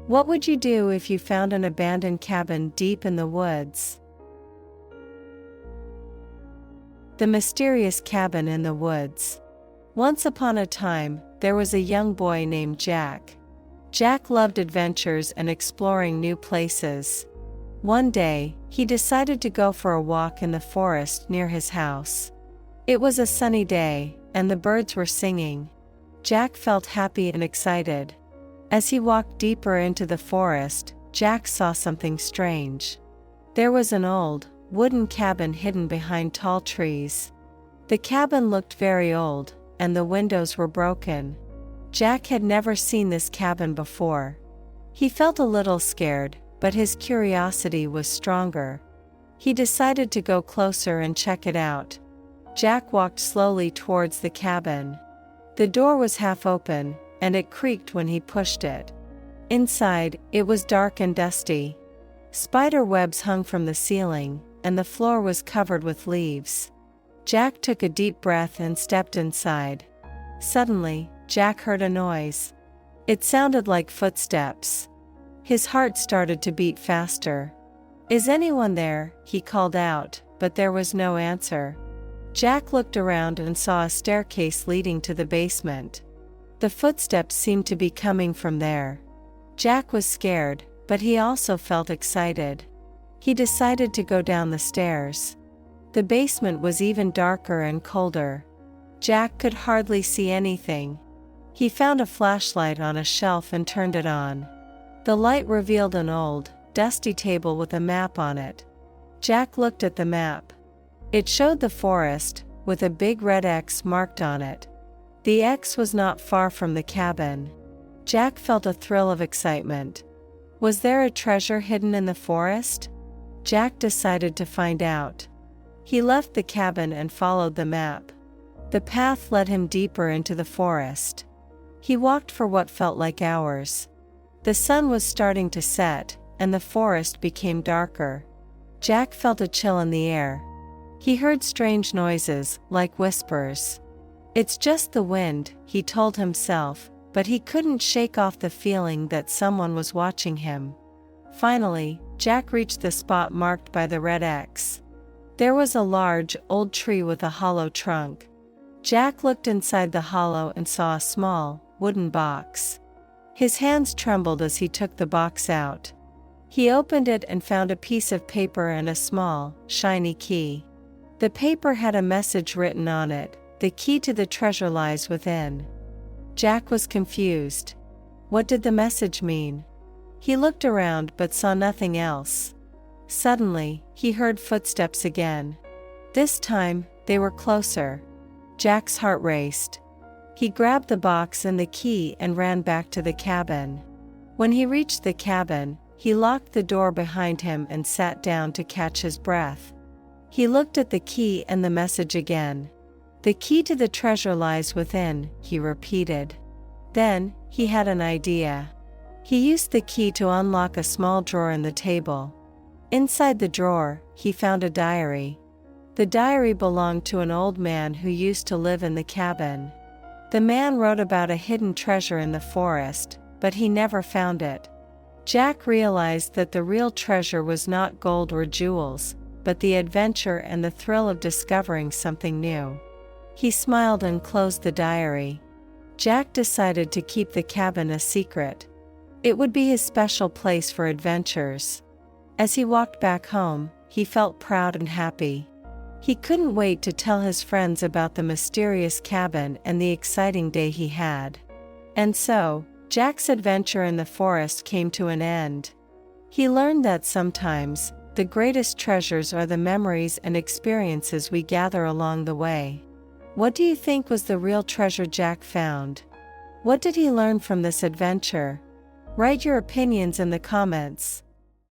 What would you do if you found an abandoned cabin deep in the woods? The mysterious cabin in the woods. Once upon a time, there was a young boy named Jack. Jack loved adventures and exploring new places. One day, he decided to go for a walk in the forest near his house. It was a sunny day, and the birds were singing. Jack felt happy and excited. As he walked deeper into the forest, Jack saw something strange. There was an old, wooden cabin hidden behind tall trees. The cabin looked very old, and the windows were broken. Jack had never seen this cabin before. He felt a little scared, but his curiosity was stronger. He decided to go closer and check it out. Jack walked slowly towards the cabin. The door was half open, and it creaked when he pushed it. Inside, it was dark and dusty. Spider webs hung from the ceiling, and the floor was covered with leaves. Jack took a deep breath and stepped inside. Suddenly, Jack heard a noise. It sounded like footsteps. His heart started to beat faster. "Is anyone there?" he called out, but there was no answer. Jack looked around and saw a staircase leading to the basement. The footsteps seemed to be coming from there. Jack was scared, but he also felt excited. He decided to go down the stairs. The basement was even darker and colder. Jack could hardly see anything. He found a flashlight on a shelf and turned it on. The light revealed an old, dusty table with a map on it. Jack looked at the map. It showed the forest, with a big red X marked on it. The X was not far from the cabin. Jack felt a thrill of excitement. Was there a treasure hidden in the forest? Jack decided to find out. He left the cabin and followed the map. The path led him deeper into the forest. He walked for what felt like hours. The sun was starting to set, and the forest became darker. Jack felt a chill in the air. He heard strange noises, like whispers. "It's just the wind," he told himself, but he couldn't shake off the feeling that someone was watching him. Finally, Jack reached the spot marked by the red X. There was a large, old tree with a hollow trunk. Jack looked inside the hollow and saw a small, wooden box. His hands trembled as he took the box out. He opened it and found a piece of paper and a small, shiny key. The paper had a message written on it: "The key to the treasure lies within." Jack was confused. What did the message mean? He looked around but saw nothing else. Suddenly, he heard footsteps again. This time, they were closer. Jack's heart raced. He grabbed the box and the key and ran back to the cabin. When he reached the cabin, he locked the door behind him and sat down to catch his breath. He looked at the key and the message again. "The key to the treasure lies within," he repeated. Then, he had an idea. He used the key to unlock a small drawer in the table. Inside the drawer, he found a diary. The diary belonged to an old man who used to live in the cabin. The man wrote about a hidden treasure in the forest, but he never found it. Jack realized that the real treasure was not gold or jewels, but the adventure and the thrill of discovering something new. He smiled and closed the diary. Jack decided to keep the cabin a secret. It would be his special place for adventures. As he walked back home, he felt proud and happy. He couldn't wait to tell his friends about the mysterious cabin and the exciting day he had. And so, Jack's adventure in the forest came to an end. He learned that sometimes, the greatest treasures are the memories and experiences we gather along the way. What do you think was the real treasure Jack found? What did he learn from this adventure? Write your opinions in the comments.